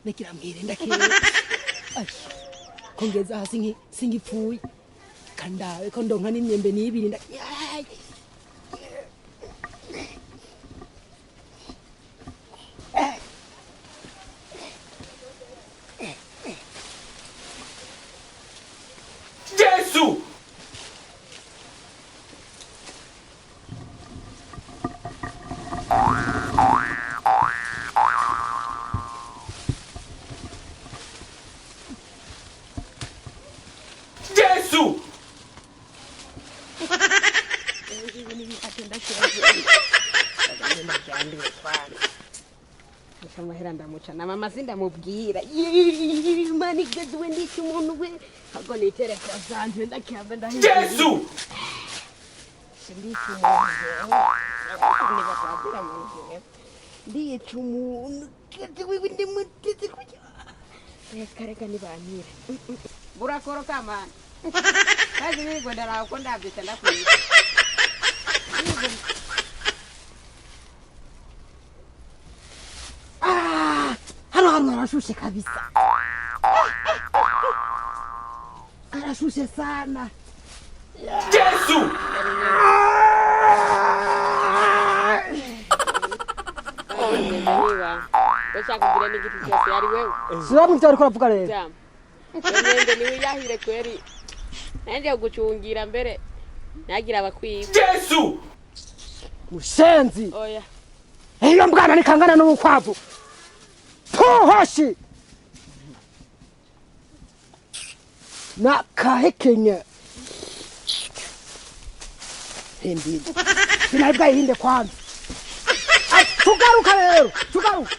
Nikiramwire ndakire kongeza hasi singipfuye kandawe ko ndonka n'imyembe n'ibiri Yesu! Yesu! Samahera ndamuca na mama sindamubwira mani gazwe ndiki umuntu we ago nitere kazanje ndakiamba ndahiye Yesu! ndiki umuntu ni bakadira umuntu ndiye cumuntu kati we ndimuteze kujya reka ni banira burakoroka man kazi ni gondara ko ndabyita ndakwiye hano arashushe kabisa arashushe sana Yesu! Kugira n'igiti cyose yari wewe siramu cyari ko ravuga rero jam nende niwe yahire kweri nende gucungira mbere nagira abakwiye Yesu! mushenzi oya iyo mbwana nikangana n'ubukwavu pohoshi na kahekenya hindi sinabwa yinde kwanza tugaruka rero tugaruka